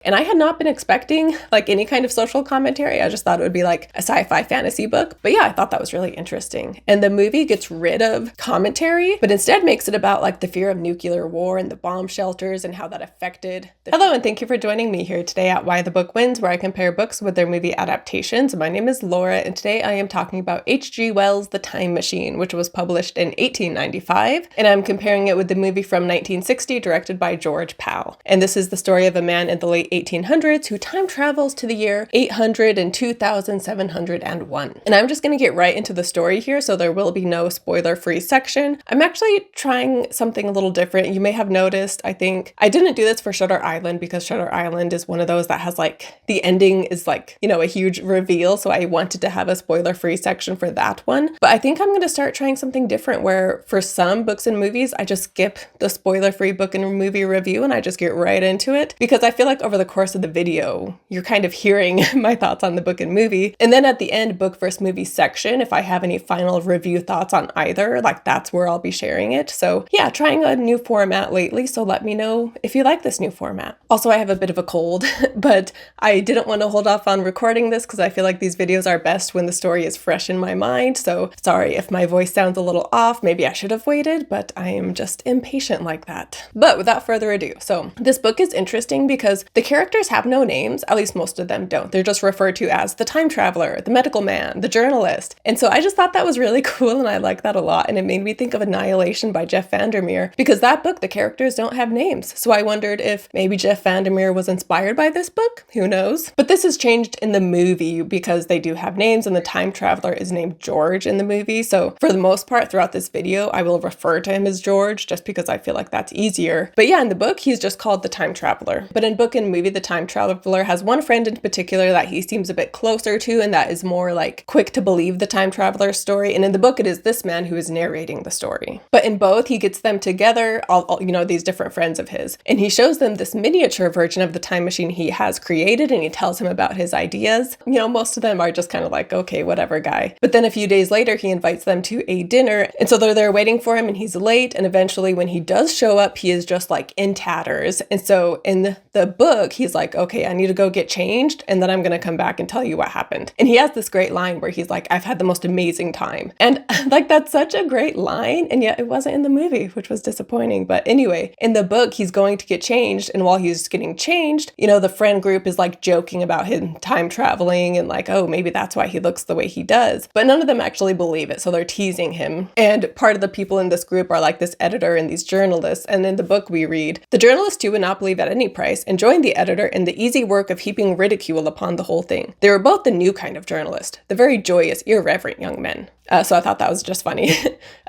And I had not been expecting like any kind of social commentary. I just thought it would be like a sci-fi fantasy book. But yeah, I thought that was really interesting. And the movie gets rid of commentary, but instead makes it about like the fear of nuclear war and the bomb shelters and how that affected. Hello, and thank you for joining me here today at Why the Book Wins, where I compare books with their movie adaptations. My name is Laura, and today I am talking about H.G. Wells' The Time Machine, which was published in 1895. And I'm comparing it with the movie from 1960, directed by George Pal. And this is the story of a man in the late 1800s who time travels to the year 800 and 2701. And I'm just going to get right into the story here, so there will be no spoiler-free section. I'm actually trying something a little different. You may have noticed, I think, I didn't do this for Shutter Island because Shutter Island is one of those that has like, the ending is like, you know, a huge reveal, so I wanted to have a spoiler-free section for that one. But I think I'm going to start trying something different where for some books and movies, I just skip the spoiler-free book and movie review and I just get right into it, because I feel like over the course of the video, you're kind of hearing my thoughts on the book and movie. And then at the end, book versus movie section, if I have any final review thoughts on either, like that's where I'll be sharing it. So yeah, trying a new format lately, so let me know if you like this new format. Also, I have a bit of a cold, but I didn't want to hold off on recording this because I feel like these videos are best when the story is fresh in my mind. So sorry if my voice sounds a little off. Maybe I should have waited, but I am just impatient like that. But without further ado, so this book is interesting because the characters have no names, at least most of them don't. They're just referred to as the time traveler, the medical man, the journalist. And so I just thought that was really cool, and I like that a lot. And it made me think of Annihilation by Jeff Vandermeer, because that book, the characters don't have names. So I wondered if maybe Jeff Vandermeer was inspired by this book. Who knows? But this has changed in the movie because they do have names, and the time traveler is named George in the movie. So for the most part throughout this video, I will refer to him as George just because I feel like that's easier. But yeah, in the book, he's just called the time traveler. But in book and movie, the time traveler has one friend in particular that he seems a bit closer to, and that is more like quick to believe the time traveler's story. And in the book, it is this man who is narrating the story. But in both, he gets them together, all you know, these different friends of his, and he shows them this miniature version of the time machine he has created, and he tells him about his ideas. You know, most of them are just kind of like, okay, whatever, guy. But then a few days later, he invites them to a dinner, and so they're there waiting for him, and he's late, and eventually when he does show up, he is just like in tatters. And so in the book, he's like, okay, I need to go get changed, and then I'm gonna come back and tell you what happened. And he has this great line where he's like, I've had the most amazing time. And like, that's such a great line, and yet it wasn't in the movie, which was disappointing. But anyway, in the book, he's going to get changed, and while he's getting changed, you know, the friend group is like joking about him time traveling and like, oh, maybe that's why he looks the way he does. But none of them actually believe it, so they're teasing him. And part of the people in this group are like this editor and these journalists. And in the book we read, the journalists too would not believe at any price, and joined the editor in the easy work of heaping ridicule upon the whole thing. They were both the new kind of journalist, the very joyous, irreverent young men. So I thought that was just funny.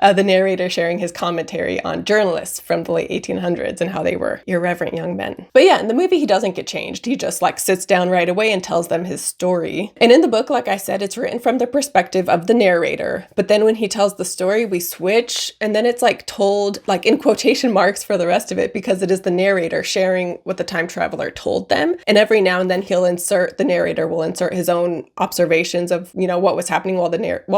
The narrator sharing his commentary on journalists from the late 1800s and how they were irreverent young men. But yeah, in the movie, he doesn't get changed. He just like sits down right away and tells them his story. And in the book, like I said, it's written from the perspective of the narrator. But then when he tells the story, we switch, and then it's like told like in quotation marks for the rest of it, because it is the narrator sharing what the time traveler told them. And every now and then the narrator will insert his own observations of, you know, what was happening while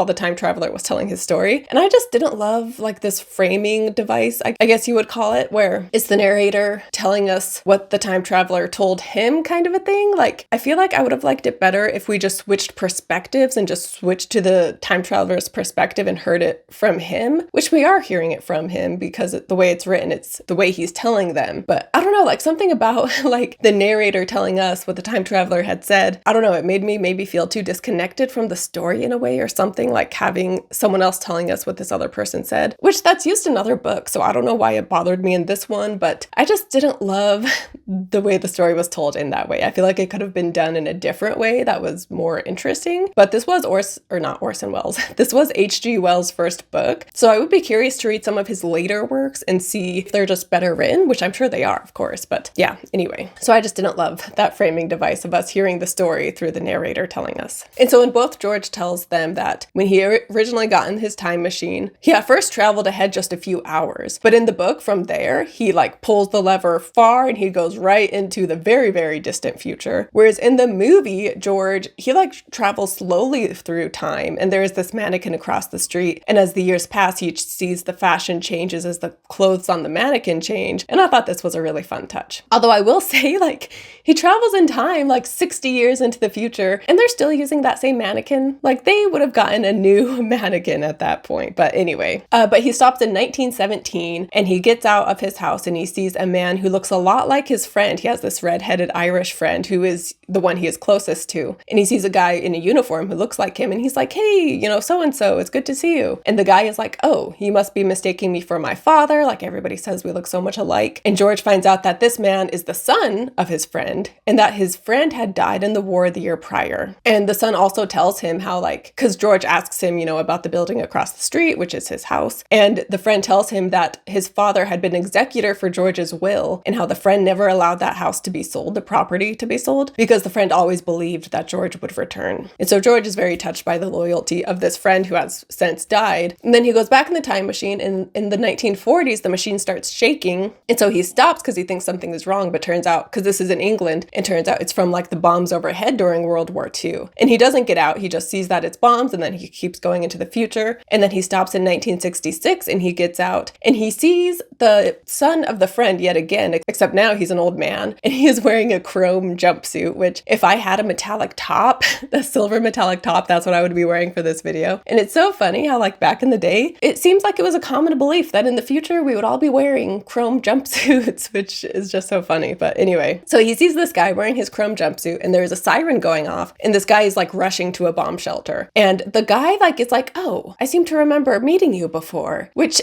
the time traveler was telling his story. And I just didn't love like this framing device, I guess you would call it, where it's the narrator telling us what the time traveler told him kind of a thing. Like, I feel like I would have liked it better if we just switched perspectives and just switched to the time traveler's perspective and heard it from him, which we are hearing it from him because the way it's written, it's the way he's telling them. But I don't know, like something about like the narrator telling us what the time traveler had said, I don't know, it made me maybe feel too disconnected from the story in a way or something, like having someone else telling us what this other person said, which that's used in other books. So I don't know why it bothered me in this one, but I just didn't love the way the story was told in that way. I feel like it could have been done in a different way that was more interesting. But this was not Orson Welles. This was H.G. Wells' first book. So I would be curious to read some of his later works and see if they're just better written, which I'm sure they are, of course. But yeah, anyway. So I just didn't love that framing device of us hearing the story through the narrator telling us. And so in both, George tells them that when he originally got in his time machine, he at first traveled ahead just a few hours. But in the book from there, he like pulls the lever far and he goes right into the very, very distant future. Whereas in the movie, George, he like travels slowly through time, and there is this mannequin across the street. And as the years pass, he sees the fashion changes as the clothes on the mannequin change. And I thought this was a really fun touch. Although I will say, like, he travels in time like 60 years into the future, and they're still using that same mannequin. Like, they would have gotten a new mannequin at that point. But anyway, but he stops in 1917, and he gets out of his house, and he sees a man who looks a lot like his friend. He has this red-headed Irish friend who is the one he is closest to. And he sees a guy in a uniform who looks like him, and he's like, hey, so-and-so, it's good to see you. And the guy is like, oh, you must be mistaking me for my father. Like, everybody says we look so much alike. And George finds out that this man is the son of his friend, and that his friend had died in the war the year prior. And the son also tells him how, like, because George asks him, about the building across the street, which is his house. And the friend tells him that his father had been executor for George's will, and how the friend never allowed that house to be sold, the property to be sold, because the friend always believed that George would return. And so George is very touched by the loyalty of this friend who has since died. And then he goes back in the time machine, and in the 1940s, the machine starts shaking. And so he stops because he thinks something is wrong, but turns out, because this is in England, it turns out it's from like the bombs overhead during World War II. And he doesn't get out, he just sees that it's bombs, and then he keeps going into the future. And then he stops in 1966, and he gets out, and he sees the son of the friend yet again, except now he's an old man, and he is wearing a chrome jumpsuit, which if I had a metallic top, a silver metallic top, that's what I would be wearing for this video. And it's so funny how, like, back in the day, it seems like it was a common belief that in the future we would all be wearing chrome jumpsuits, which is just so funny. But anyway, so he sees this guy wearing his chrome jumpsuit, and there's a siren going off, and this guy is like rushing to a bomb shelter. And the guy like is like, oh, I seem to remember meeting you before, which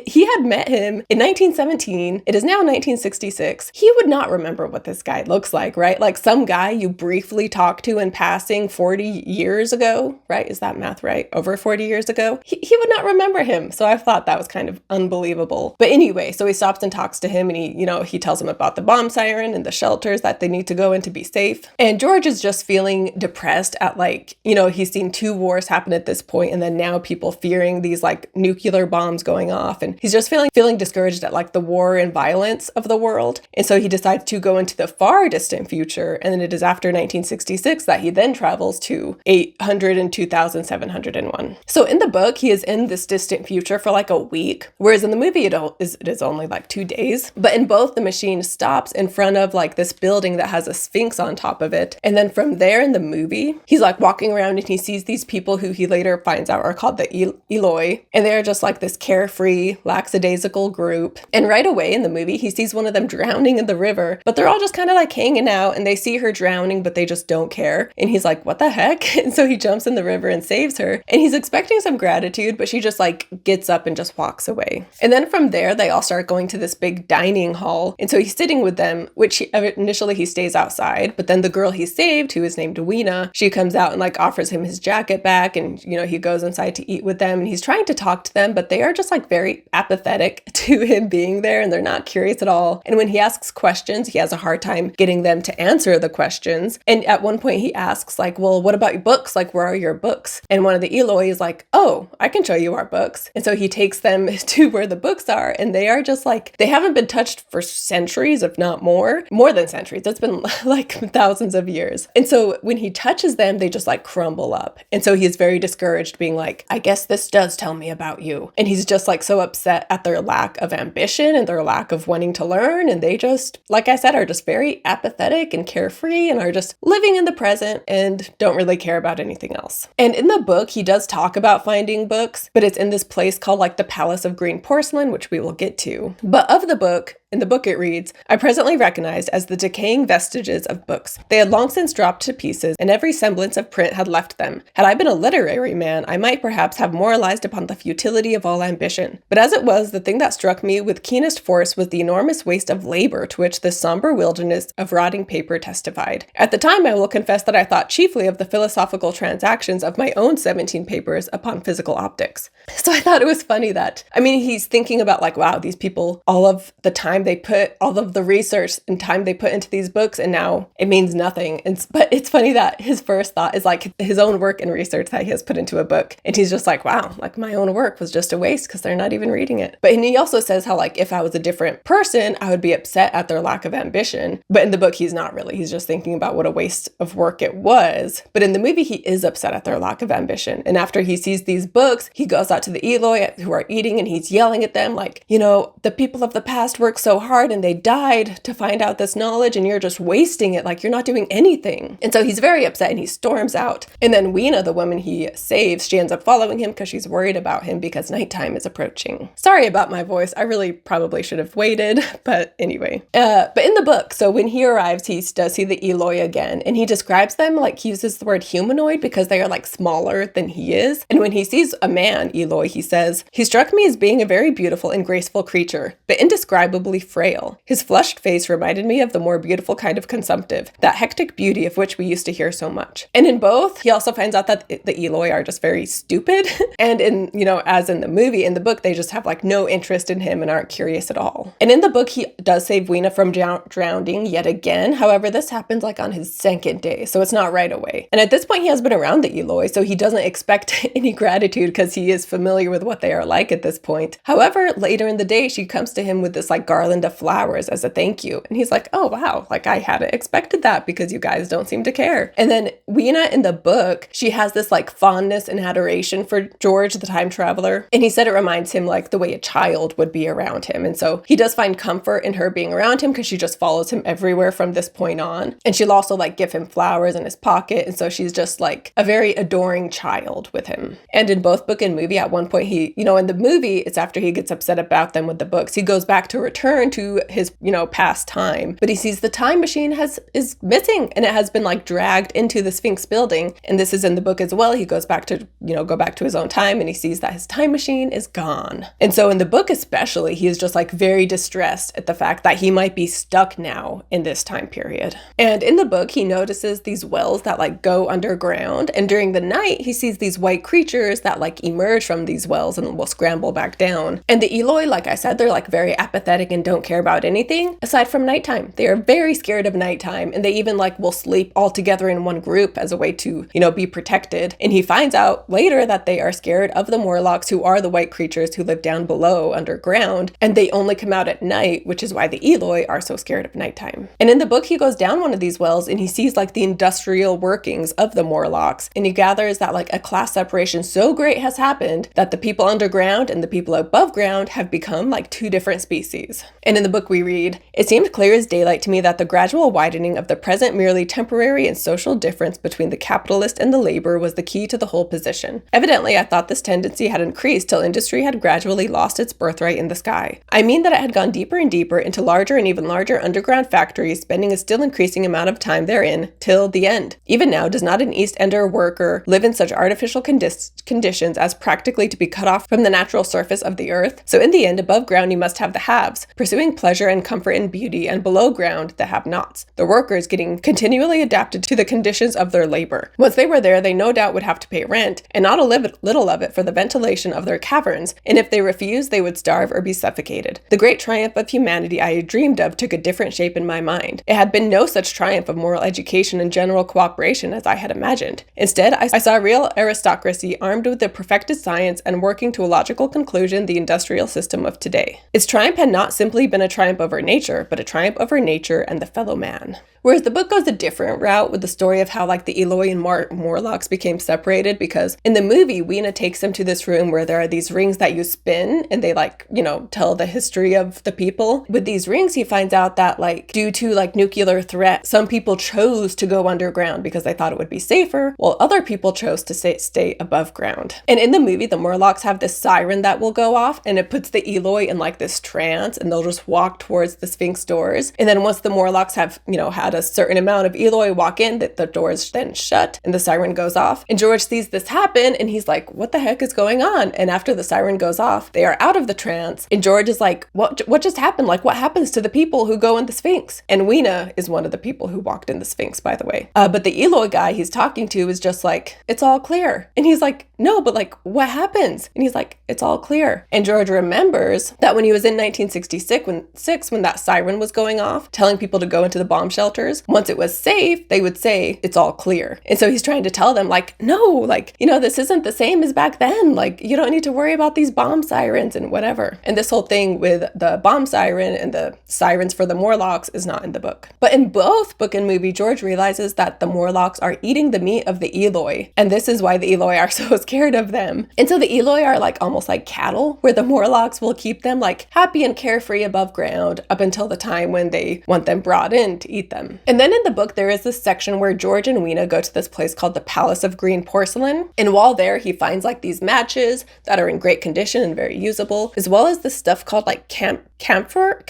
he had met him in 1917. It is now 1966. He would not remember what this guy looks like, right? Like some guy you briefly talked to in passing 40 years ago, right? Is that math right? Over 40 years ago? He would not remember him. So I thought that was kind of unbelievable. But anyway, so he stops and talks to him, and he tells him about the bomb siren and the shelters that they need to go in to be safe. And George is just feeling depressed at, like, he's seen 2 wars happen at this point, and then now people fearing these like nuclear bombs going off. And he's just feeling discouraged at like the war and violence of the world. And so he decides to go into the far distant future. And then it is after 1966 that he then travels to 802,701. So in the book, he is in this distant future for like a week, whereas in the movie it is only like 2 days. But in both, the machine stops in front of like this building that has a sphinx on top of it. And then from there in the movie, he's like walking around, and he sees these people who he later finds out are called the Eloi. And they're just like this carefree, lackadaisical group. And right away in the movie, he sees one of them drowning in the river, but they're all just kind of like hanging out, and they see her drowning, but they just don't care. And he's like, what the heck? And so he jumps in the river and saves her. And he's expecting some gratitude, but she just like gets up and just walks away. And then from there, they all start going to this big dining hall. And so he's sitting with them, which initially he stays outside, but then the girl he saved, who is named Weena, she comes out and like offers him his jacket back, and he goes inside to eat with them, and he's trying to talk to them, but they are just like very apathetic to him being there, and they're not curious at all. And when he asks questions, he has a hard time getting them to answer the questions. And at one point he asks like, well, what about your books? Like, where are your books? And one of the Eloi is like, oh, I can show you our books. And so he takes them to where the books are, and they are just like, they haven't been touched for centuries, if not more than centuries. It's been like thousands of years. And so when he touches them, they just like crumble up. And so he is very discouraged, being like, I guess this does tell me about you. And he's just like so upset at their lack of ambition and their lack of wanting to learn. And they just, like I said, are just very apathetic and carefree, and are just living in the present and don't really care about anything else. And in the book, he does talk about finding books, but it's in this place called like the Palace of Green Porcelain, which we will get to. But of the book, in the book it reads, I presently recognized as the decaying vestiges of books. They had long since dropped to pieces, and every semblance of print had left them. Had I been a literary man, I might perhaps have moralized upon the futility of all ambition. But as it was, the thing that struck me with keenest force was the enormous waste of labor to which this somber wilderness of rotting paper testified. At the time, I will confess that I thought chiefly of the philosophical transactions of my own 17 papers upon physical optics. So I thought it was funny that, he's thinking about like, wow, these people, all of the time they put, all of the research and time they put into these books, and now it means nothing. But it's funny that his first thought is like his own work and research that he has put into a book. And he's just like, wow, like my own work was just a waste because they're not even reading it. But he also says how like, if I was a different person, I would be upset at their lack of ambition. But in the book, he's not really. He's just thinking about what a waste of work it was. But in the movie, he is upset at their lack of ambition. And after he sees these books, he goes out to the Eloi who are eating, and he's yelling at them like, the people of the past work so so hard and they died to find out this knowledge and you're just wasting it, like you're not doing anything. And so he's very upset and he storms out. And then Weena, the woman he saves, she ends up following him because she's worried about him because nighttime is approaching. Sorry about my voice. I really probably should have waited, but anyway. But in the book, so when he arrives, he does see the Eloi again, and he describes them like he uses the word humanoid because they are like smaller than he is. And when he sees a man, Eloi, he says, "He struck me as being a very beautiful and graceful creature, but indescribably frail. His flushed face reminded me of the more beautiful kind of consumptive, that hectic beauty of which we used to hear so much." And in both, he also finds out that the Eloi are just very stupid. And in, as in the movie, in the book, they just have like no interest in him and aren't curious at all. And in the book, he does save Weena from drowning yet again. However, this happens like on his second day, so it's not right away. And at this point, he has been around the Eloi, so he doesn't expect any gratitude because he is familiar with what they are like at this point. However, later in the day, she comes to him with this like garland of flowers as a thank you. And he's like, "Oh, wow, like I hadn't expected that because you guys don't seem to care." And then Weena in the book, she has this like fondness and adoration for George, the time traveler. And he said it reminds him like the way a child would be around him. And so he does find comfort in her being around him because she just follows him everywhere from this point on. And she'll also like give him flowers in his pocket. And so she's just like a very adoring child with him. And in both book and movie, at one point he, in the movie, it's after he gets upset about them with the books. He goes back to return to his, past time, but he sees the time machine is missing and it has been like dragged into the Sphinx building. And this is in the book as well. He goes back to, go back to his own time and he sees that his time machine is gone. And so in the book especially, he is just like very distressed at the fact that he might be stuck now in this time period. And in the book, he notices these wells that like go underground. And during the night, he sees these white creatures that like emerge from these wells and will scramble back down. And the Eloi, like I said, they're like very apathetic and don't care about anything aside from nighttime. They are very scared of nighttime. And they even like will sleep all together in one group as a way to, be protected. And he finds out later that they are scared of the Morlocks, who are the white creatures who live down below underground. And they only come out at night, which is why the Eloi are so scared of nighttime. And in the book, he goes down one of these wells and he sees like the industrial workings of the Morlocks. And he gathers that like a class separation so great has happened that the people underground and the people above ground have become like two different species. And in the book we read, "It seemed clear as daylight to me that the gradual widening of the present merely temporary and social difference between the capitalist and the laborer was the key to the whole position. Evidently, I thought this tendency had increased till industry had gradually lost its birthright in the sky. I mean that it had gone deeper and deeper into larger and even larger underground factories, spending a still increasing amount of time therein, till the end. Even now, does not an East Ender worker live in such artificial conditions as practically to be cut off from the natural surface of the earth? So in the end, above ground you must have the haves, pursuing pleasure and comfort and beauty, and below ground the have-nots, the workers getting continually adapted to the conditions of their labor. Once they were there, they no doubt would have to pay rent, and not a little of it for the ventilation of their caverns, and if they refused, they would starve or be suffocated. The great triumph of humanity I had dreamed of took a different shape in my mind. It had been no such triumph of moral education and general cooperation as I had imagined. Instead, I saw a real aristocracy armed with the perfected science and working to a logical conclusion the industrial system of today. Its triumph had not simply been a triumph over nature, but a triumph over nature and the fellow man." Whereas the book goes a different route with the story of how like the Eloi and Morlocks became separated, because in the movie, Weena takes them to this room where there are these rings that you spin and they like, tell the history of the people. With these rings, he finds out that like due to like nuclear threat, some people chose to go underground because they thought it would be safer, while other people chose to stay above ground. And in the movie, the Morlocks have this siren that will go off and it puts the Eloi in like this trance and they'll just walk towards the Sphinx doors. And then once the Morlocks have, had a certain amount of Eloi walk in, that the doors then shut and the siren goes off. And George sees this happen and he's like, what the heck is going on? And after the siren goes off, they are out of the trance. And George is like, what just happened? Like, what happens to the people who go in the Sphinx? And Weena is one of the people who walked in the Sphinx, by the way. But the Eloi guy he's talking to is just like, it's all clear. And he's like, no, but like, what happens? And he's like, it's all clear. And George remembers that when he was in 1966, when that siren was going off, telling people to go into the bomb shelters, once it was safe, they would say, it's all clear. And so he's trying to tell them like, no, like, this isn't the same as back then. Like, you don't need to worry about these bomb sirens and whatever. And this whole thing with the bomb siren and the sirens for the Morlocks is not in the book. But in both book and movie, George realizes that the Morlocks are eating the meat of the Eloi. And this is why the Eloi are so scared of them. And so the Eloi are like almost like cattle, where the Morlocks will keep them like happy and carefree bury above ground up until the time when they want them brought in to eat them. And then in the book, there is this section where George and Weena go to this place called the Palace of Green Porcelain. And while there, he finds like these matches that are in great condition and very usable, as well as this stuff called like camphor,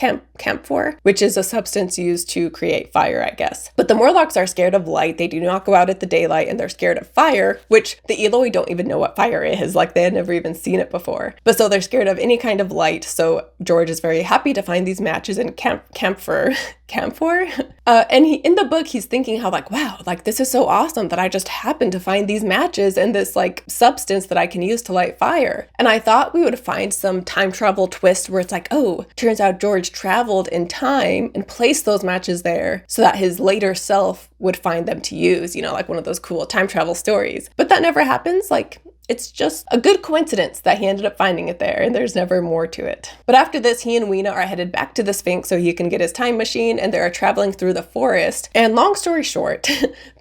which is a substance used to create fire, I guess. But the Morlocks are scared of light. They do not go out at the daylight, and they're scared of fire, which the Eloi don't even know what fire is. Like, they had never even seen it before. But so they're scared of any kind of light. So George is very happy to find these matches in camphor. And in the book, he's thinking how like, wow, like this is so awesome that I just happened to find these matches and this like substance that I can use to light fire. And I thought we would find some time travel twist where it's like, oh, turns out George traveled in time and placed those matches there so that his later self would find them to use, you know, like one of those cool time travel stories. But that never happens. Like, it's just a good coincidence that he ended up finding it there, and there's never more to it. But after this, he and Weena are headed back to the Sphinx so he can get his time machine, and they are traveling through the forest. And long story short,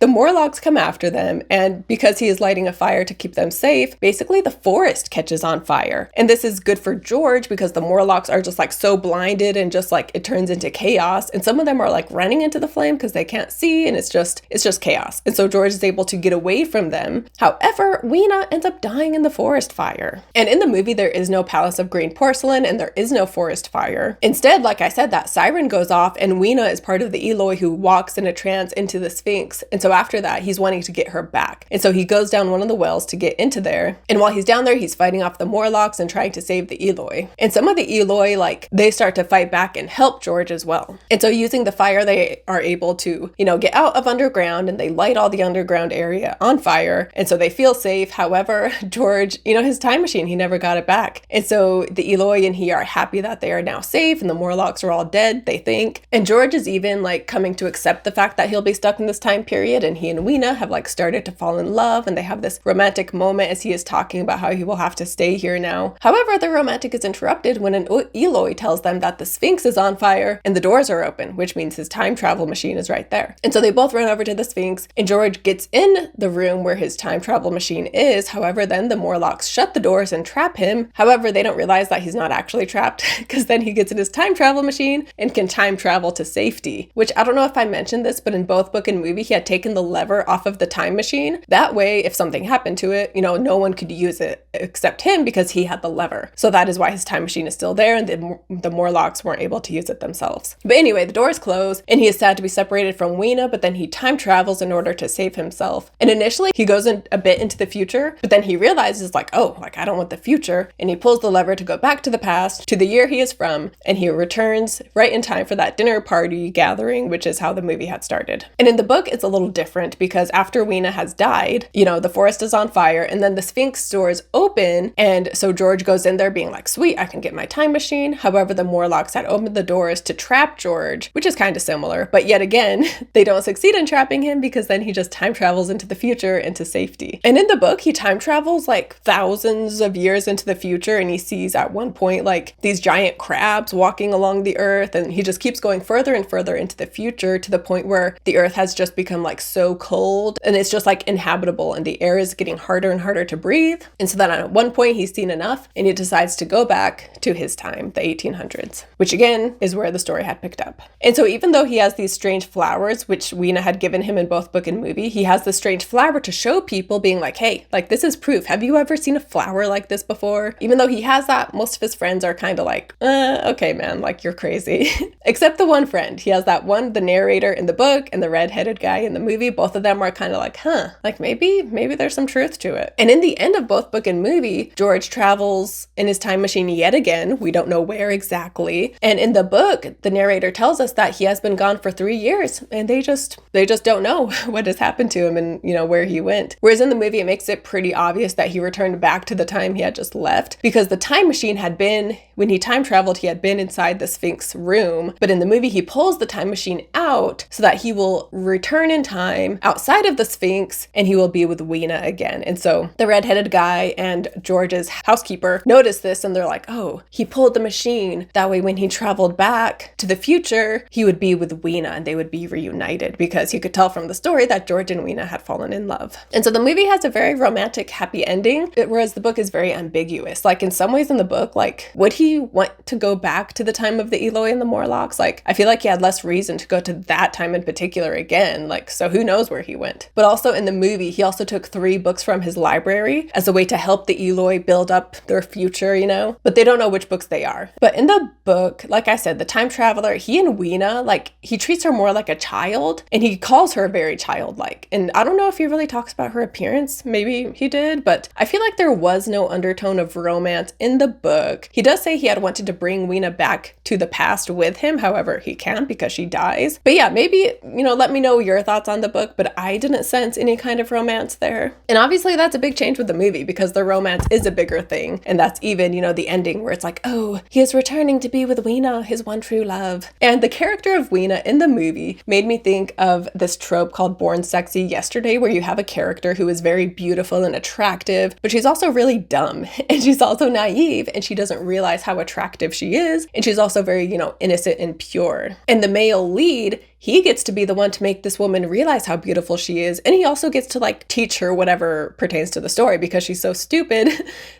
the Morlocks come after them, and because he is lighting a fire to keep them safe, basically the forest catches on fire. And this is good for George because the Morlocks are just like so blinded and just like it turns into chaos. And some of them are like running into the flame because they can't see, and it's just chaos. And so George is able to get away from them. However, Weena ends up dying in the forest fire. And in the movie, there is no Palace of Green Porcelain and there is no forest fire. Instead, like I said, that siren goes off and Weena is part of the Eloi who walks in a trance into the Sphinx. And so after that, he's wanting to get her back. And so he goes down one of the wells to get into there. And while he's down there, he's fighting off the Morlocks and trying to save the Eloi. And some of the Eloi, like, they start to fight back and help George as well. And so using the fire, they are able to, you know, get out of underground and they light all the underground area on fire. And so they feel safe. However, George, you know, his time machine, he never got it back. And so the Eloi and he are happy that they are now safe and the Morlocks are all dead, they think. And George is even like coming to accept the fact that he'll be stuck in this time period, and he and Weena have like started to fall in love, and they have this romantic moment as he is talking about how he will have to stay here now. However, the romantic is interrupted when an Eloi tells them that the Sphinx is on fire and the doors are open, which means his time travel machine is right there. And so they both run over to the Sphinx, and George gets in the room where his time travel machine is. However, then the Morlocks shut the doors and trap him. However, they don't realize that he's not actually trapped because then he gets in his time travel machine and can time travel to safety, which I don't know if I mentioned this, but in both book and movie, he had taken the lever off of the time machine. That way, if something happened to it, you know, no one could use it except him because he had the lever. So that is why his time machine is still there and the Morlocks weren't able to use it themselves. But anyway, the doors close and he is sad to be separated from Weena, but then he time travels in order to save himself. And initially, he goes in a bit into the future, but then he realizes like, oh, like I don't want the future. And he pulls the lever to go back to the past, to the year he is from, and he returns right in time for that dinner party gathering, which is how the movie had started. And in the book, it's a little different because after Weena has died, you know, the forest is on fire and then the Sphinx doors open. And so George goes in there being like, sweet, I can get my time machine. However, the Morlocks had opened the doors to trap George, which is kind of similar. But yet again, they don't succeed in trapping him because then he just time travels into the future into safety. And in the book, he time travels like thousands of years into the future, and he sees at one point like these giant crabs walking along the earth, and he just keeps going further and further into the future to the point where the earth has just become like so cold and it's just like inhabitable and the air is getting harder and harder to breathe. And so then at one point he's seen enough and he decides to go back to his time, the 1800s, which again is where the story had picked up. And so even though he has these strange flowers, which Weena had given him in both book and movie, he has this strange flower to show people being like, hey, like this is proof. Have you ever seen a flower like this before? Even though he has that, most of his friends are kind of like, okay, man, like you're crazy. Except the one friend. He has that one, the narrator in the book and the redheaded guy in the movie. Both of them are kind of like, like maybe there's some truth to it. And in the end of both book and movie, George travels in his time machine yet again. We don't know where exactly. And in the book, the narrator tells us that he has been gone for 3 years and they just don't know what has happened to him and, you know, where he went. Whereas in the movie, it makes it pretty obvious that he returned back to the time he had just left because the time machine had been, when he time traveled, he had been inside the Sphinx room. But in the movie, he pulls the time machine out so that he will return in time outside of the Sphinx and he will be with Weena again. And so the redheaded guy and George's housekeeper notice this and they're like, oh, he pulled the machine. That way, when he traveled back to the future, he would be with Weena and they would be reunited because you could tell from the story that George and Weena had fallen in love. And so the movie has a very romantic happy ending, whereas the book is very ambiguous. Like in some ways in the book, like would he want to go back to the time of the Eloi and the Morlocks? Like I feel like he had less reason to go to that time in particular again. Like, so who knows where he went. But also in the movie, he also took 3 books from his library as a way to help the Eloi build up their future, you know? But they don't know which books they are. But in the book, like I said, the time traveler, he and Weena, like he treats her more like a child and he calls her very childlike. And I don't know if he really talks about her appearance. Maybe he did, but I feel like there was no undertone of romance in the book. He does say he had wanted to bring Weena back to the past with him. However, he can't because she dies. But yeah, maybe, you know, let me know your thoughts on the book, but I didn't sense any kind of romance there. And obviously that's a big change with the movie because the romance is a bigger thing. And that's even, you know, the ending where it's like, oh, he is returning to be with Weena, his one true love. And the character of Weena in the movie made me think of this trope called Born Sexy Yesterday, where you have a character who is very beautiful and attractive, but she's also really dumb and she's also naive and she doesn't realize how attractive she is. And she's also very, you know, innocent and pure. And the male lead, he gets to be the one to make this woman realize how beautiful she is. And he also gets to like teach her whatever pertains to the story because she's so stupid.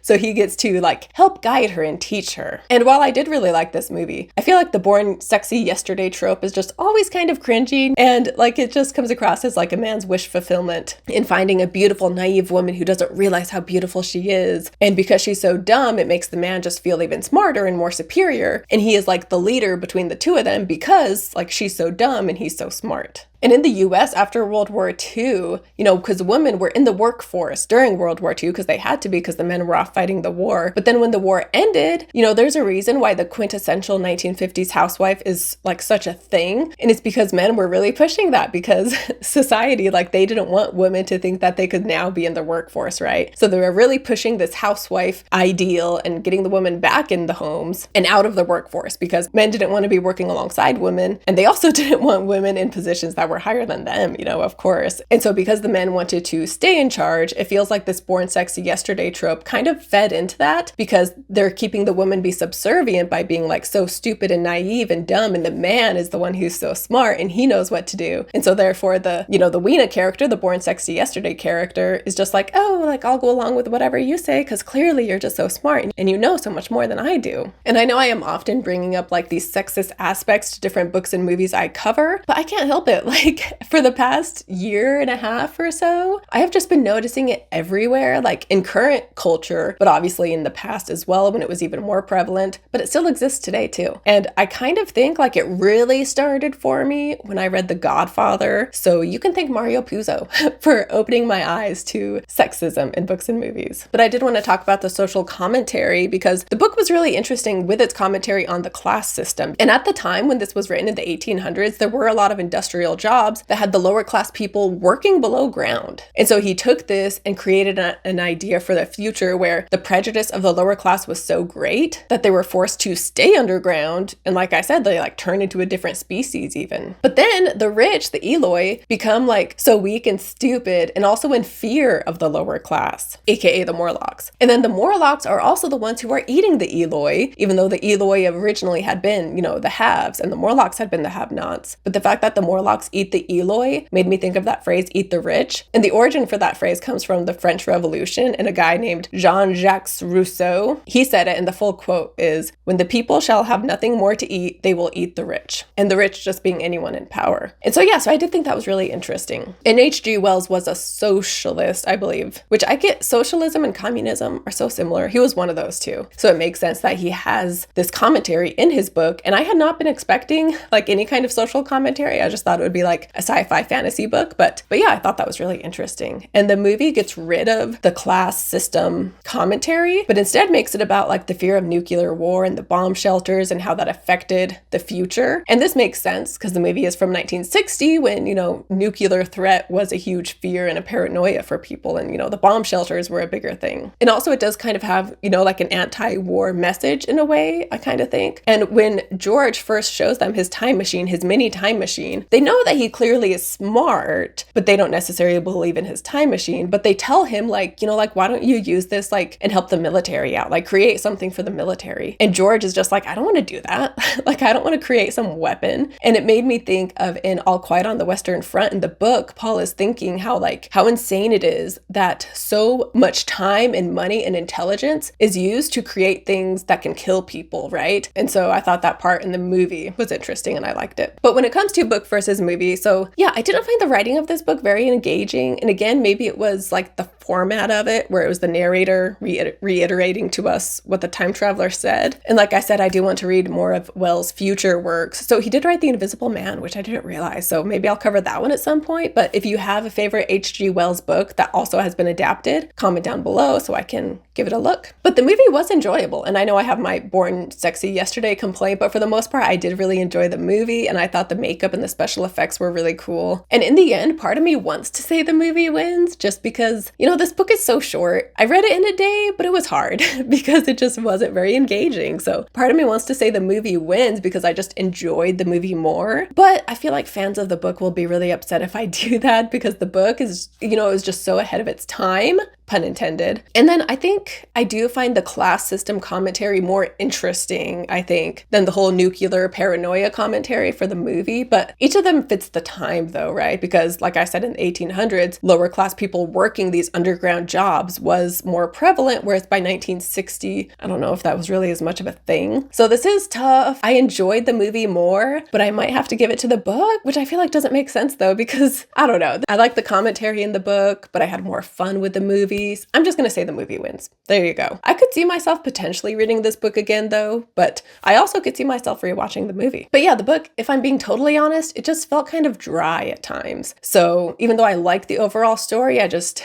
So he gets to like help guide her and teach her. And while I did really like this movie, I feel like the Born Sexy Yesterday trope is just always kind of cringy. And like it just comes across as like a man's wish fulfillment in finding a beautiful, naive woman who doesn't realize how beautiful she is. And because she's so dumb, it makes the man just feel even smarter and more superior. And he is like the leader between the two of them because like she's so dumb and he's so smart. And in the US after World War II, you know, because women were in the workforce during World War II because they had to be because the men were off fighting the war. But then when the war ended, you know, there's a reason why the quintessential 1950s housewife is like such a thing. And it's because men were really pushing that because society, like they didn't want women to think that they could now be in the workforce, right? So they were really pushing this housewife ideal and getting the woman back in the homes and out of the workforce because men didn't want to be working alongside women. And they also didn't want women in positions that were higher than them, you know, of course. And so because the men wanted to stay in charge, it feels like this Born Sexy Yesterday trope kind of fed into that because they're keeping the woman be subservient by being like so stupid and naive and dumb. And the man is the one who's so smart and he knows what to do. And so therefore the, you know, the Weena character, the Born Sexy Yesterday character is just like, oh, like I'll go along with whatever you say because clearly you're just so smart and you know so much more than I do. And I know I am often bringing up like these sexist aspects to different books and movies I cover, but I can't help it. Like for the past year and a half or so, I have just been noticing it everywhere, like in current culture, but obviously in the past as well when it was even more prevalent, but it still exists today too. And I kind of think like it really started for me when I read The Godfather. So you can thank Mario Puzo for opening my eyes to sexism in books and movies. But I did want to talk about the social commentary because the book was really interesting with its commentary on the class system. And at the time when this was written in the 1800s, there were a lot of industrial jobs that had the lower class people working below ground. And so he took this and created an idea for the future where the prejudice of the lower class was so great that they were forced to stay underground. And like I said, they like turn into a different species even. But then the rich, the Eloi, become like so weak and stupid and also in fear of the lower class, aka the Morlocks. And then the Morlocks are also the ones who are eating the Eloi, even though the Eloi originally had been, you know, the haves and the Morlocks had been the have-nots. But the fact that the Morlocks eat the Eloi made me think of that phrase, eat the rich. And the origin for that phrase comes from the French Revolution and a guy named Jean-Jacques Rousseau. He said it and the full quote is, when the people shall have nothing more to eat, they will eat the rich. And the rich just being anyone in power. And so yeah, so I did think that was really interesting. And H.G. Wells was a socialist, I believe, which I get socialism and communism are so similar. He was one of those two. So it makes sense that he has this commentary in his book. And I had not been expecting like any kind of social commentary. I just thought it would be like a sci-fi fantasy book. But yeah, I thought that was really interesting. And the movie gets rid of the class system commentary, but instead makes it about like the fear of nuclear war and the bomb shelters and how that affected the future. And this makes sense because the movie is from 1960 when, you know, nuclear threat was a huge fear and a paranoia for people. And, you know, the bomb shelters were a bigger thing. And also it does kind of have, you know, like an anti-war message in a way, I kind of think. And when George first shows them his time machine, his mini time machine, they know that he clearly is smart, but they don't necessarily believe in his time machine. But they tell him like, why don't you use this like and help the military out, like create something for the military. And George is just like, I don't want to do that. Like, I don't want to create some weapon. And it made me think of in All Quiet on the Western Front in the book, Paul is thinking how insane it is that so much time and money and intelligence is used to create things that can kill people, right? And so I thought that part in the movie was interesting and I liked it. But when it comes to book versus movie, so yeah, I didn't find the writing of this book very engaging. And again, maybe it was like the format of it where it was the narrator reiterating to us what the time traveler said. And like I said, I do want to read more of Wells' future works. So he did write The Invisible Man, which I didn't realize. So maybe I'll cover that one at some point. But if you have a favorite H.G. Wells book that also has been adapted, comment down below so I can give it a look. But the movie was enjoyable. And I know I have my Born Sexy Yesterday complaint, but for the most part, I did really enjoy the movie. And I thought the makeup and the special effects were really cool. And in the end, part of me wants to say the movie wins just because, this book is so short. I read it in a day, but it was hard because it just wasn't very engaging. So part of me wants to say the movie wins because I just enjoyed the movie more. But I feel like fans of the book will be really upset if I do that because the book is, it was just so ahead of its time, pun intended. And then I think I do find the class system commentary more interesting, I think, than the whole nuclear paranoia commentary for the movie. But each of them fits the time though, right? Because like I said, in the 1800s, lower class people working these underground jobs was more prevalent, whereas by 1960, I don't know if that was really as much of a thing. So this is tough. I enjoyed the movie more, but I might have to give it to the book, which I feel like doesn't make sense though, because I don't know. I like the commentary in the book, but I had more fun with the movies. I'm just going to say the movie wins. There you go. I could see myself potentially reading this book again though, but I also could see myself rewatching the movie. But yeah, the book, if I'm being totally honest, it just felt kind of dry at times. So even though I liked the overall story, I just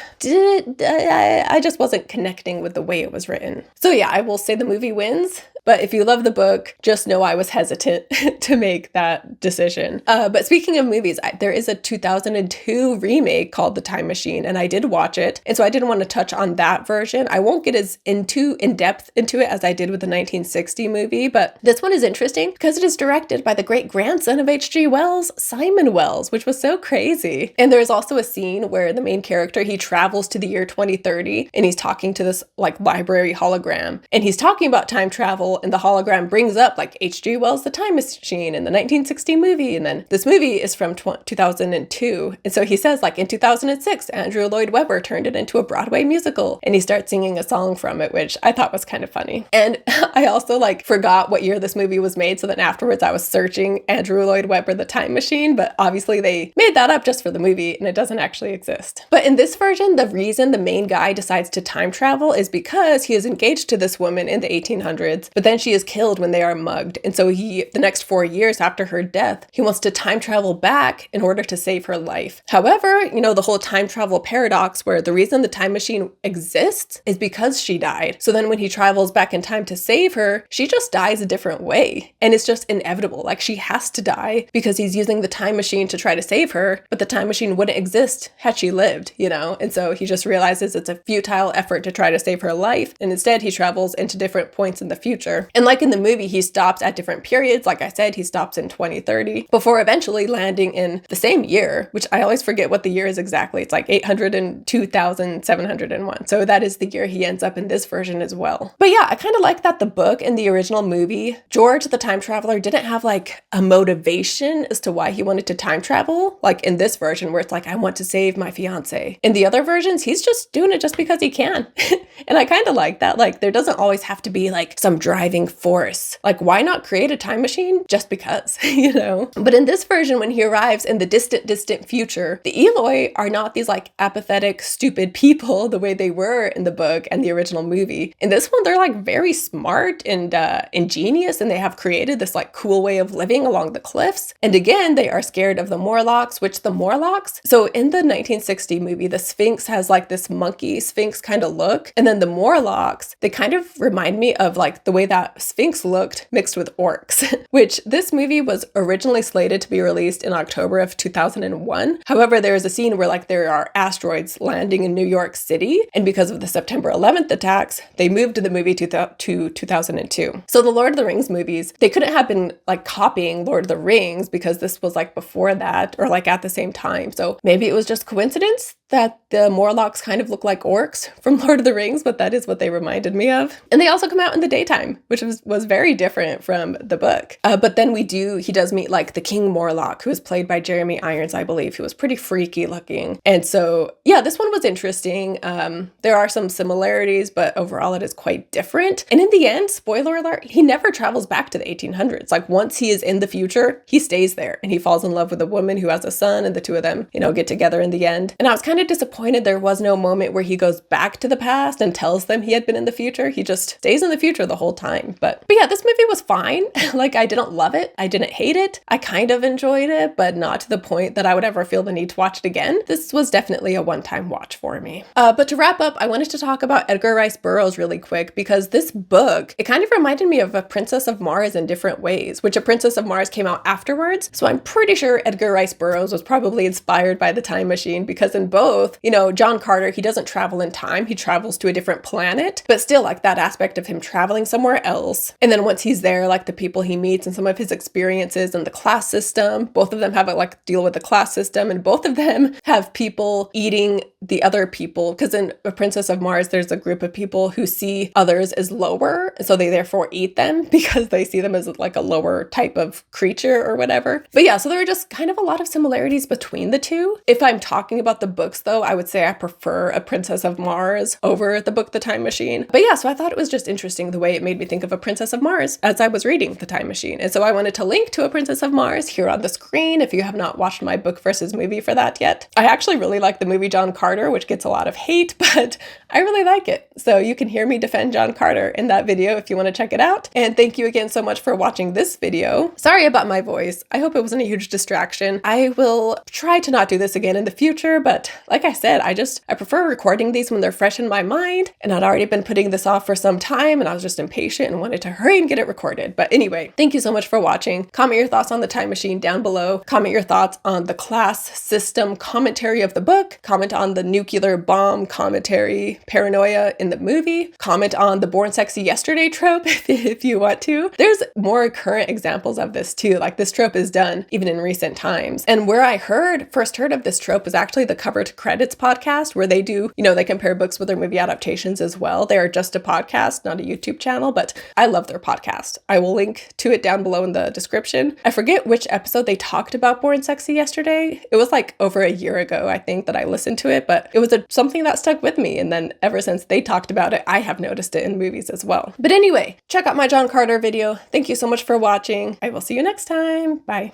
wasn't connecting with the way it was written. So yeah, I will say the movie wins. But if you love the book, just know I was hesitant to make that decision. But speaking of movies, there is a 2002 remake called The Time Machine, and I did watch it. And so I didn't want to touch on that version. I won't get as in depth into it as I did with the 1960 movie, but this one is interesting because it is directed by the great grandson of H.G. Wells, Simon Wells, which was so crazy. And there's also a scene where the main character, he travels to the year 2030 and he's talking to this library hologram, and he's talking about time travel. And the hologram brings up H.G. Wells' The Time Machine in the 1960 movie. And then this movie is from 2002. And so he says in 2006, Andrew Lloyd Webber turned it into a Broadway musical. And he starts singing a song from it, which I thought was kind of funny. And I also forgot what year this movie was made. So then afterwards I was searching Andrew Lloyd Webber, The Time Machine. But obviously they made that up just for the movie and it doesn't actually exist. But in this version, the reason the main guy decides to time travel is because he is engaged to this woman in the 1800s. But then she is killed when they are mugged. And so the next 4 years after her death, he wants to time travel back in order to save her life. However, the whole time travel paradox where the reason the time machine exists is because she died. So then when he travels back in time to save her, she just dies a different way. And it's just inevitable. She has to die because he's using the time machine to try to save her, but the time machine wouldn't exist had she lived, And so he just realizes it's a futile effort to try to save her life. And instead he travels into different points in the future. And in the movie, he stops at different periods. Like I said, he stops in 2030 before eventually landing in the same year, which I always forget what the year is exactly. It's 802,701. So that is the year he ends up in this version as well. But yeah, I kind of like that the book and the original movie, George, the time traveler, didn't have a motivation as to why he wanted to time travel. In this version where it's I want to save my fiance. In the other versions, he's just doing it just because he can. And I kind of like that. There doesn't always have to be some driving force. Why not create a time machine just because, But in this version, when he arrives in the distant future, the Eloi are not these apathetic, stupid people the way they were in the book and the original movie. In this one, they're very smart and ingenious, and they have created this cool way of living along the cliffs. And again, they are scared of the Morlocks, so in the 1960 movie, the Sphinx has this monkey Sphinx kind of look. And then the Morlocks, they kind of remind me of the way way that Sphinx looked mixed with orcs, which this movie was originally slated to be released in October of 2001. However, there is a scene where like there are asteroids landing in New York City, and because of the September 11th attacks, they moved the movie to 2002. So the Lord of the Rings movies, they couldn't have been like copying Lord of the Rings because this was like before that or like at the same time. So maybe it was just coincidence that the Morlocks kind of look like orcs from Lord of the Rings, but that is what they reminded me of. And they also come out in the daytime, which was very different from the book. But then he does meet like the King Morlock, who is played by Jeremy Irons, I believe, who was pretty freaky looking. And so, yeah, this one was interesting. There are some similarities, but overall it is quite different. And in the end, spoiler alert, he never travels back to the 1800s. Like once he is in the future, he stays there and he falls in love with a woman who has a son, and the two of them, get together in the end. And I was kind of disappointed there was no moment where he goes back to the past and tells them he had been in the future. He just stays in the future the whole time. But yeah, this movie was fine. Like I didn't love it. I didn't hate it. I kind of enjoyed it, but not to the point that I would ever feel the need to watch it again. This was definitely a one-time watch for me. But to wrap up, I wanted to talk about Edgar Rice Burroughs really quick because this book, it kind of reminded me of A Princess of Mars in different ways, which A Princess of Mars came out afterwards. So I'm pretty sure Edgar Rice Burroughs was probably inspired by The Time Machine because in both, John Carter, he doesn't travel in time, he travels to a different planet, but still like that aspect of him traveling somewhere else. And then once he's there, like the people he meets and some of his experiences and the class system, both of them have a deal with the class system, and both of them have people eating the other people, because in A Princess of Mars, there's a group of people who see others as lower, so they therefore eat them because they see them as like a lower type of creature or whatever. But yeah, so there are just kind of a lot of similarities between the two. If I'm talking about the books though, I would say I prefer A Princess of Mars over the book The Time Machine. But yeah, so I thought it was just interesting the way it made me think of A Princess of Mars as I was reading The Time Machine. And so I wanted to link to A Princess of Mars here on the screen if you have not watched my book versus movie for that yet. I actually really like the movie John Carter, which gets a lot of hate, but I really like it. So you can hear me defend John Carter in that video if you want to check it out. And thank you again so much for watching this video. Sorry about my voice. I hope it wasn't a huge distraction. I will try to not do this again in the future, but like I said, I prefer recording these when they're fresh in my mind, and I'd already been putting this off for some time and I was just impatient and wanted to hurry and get it recorded. But anyway, thank you so much for watching. Comment your thoughts on The Time Machine down below. Comment your thoughts on the class system commentary of the book. Comment on the nuclear bomb commentary paranoia in the movie. Comment on the Born Sexy Yesterday trope if you want to. There's more current examples of this too. Like this trope is done even in recent times. And where I first heard of this trope was actually the Cover to Credits podcast, where they do, they compare books with their movie adaptations as well. They are just a podcast, not a YouTube channel, but I love their podcast. I will link to it down below in the description. I forget which episode they talked about Born Sexy yesterday. It was like over a year ago, I think, that I listened to it, but it was something that stuck with me. And then ever since they talked about it, I have noticed it in movies as well. But anyway, check out my John Carter video. Thank you so much for watching. I will see you next time. Bye.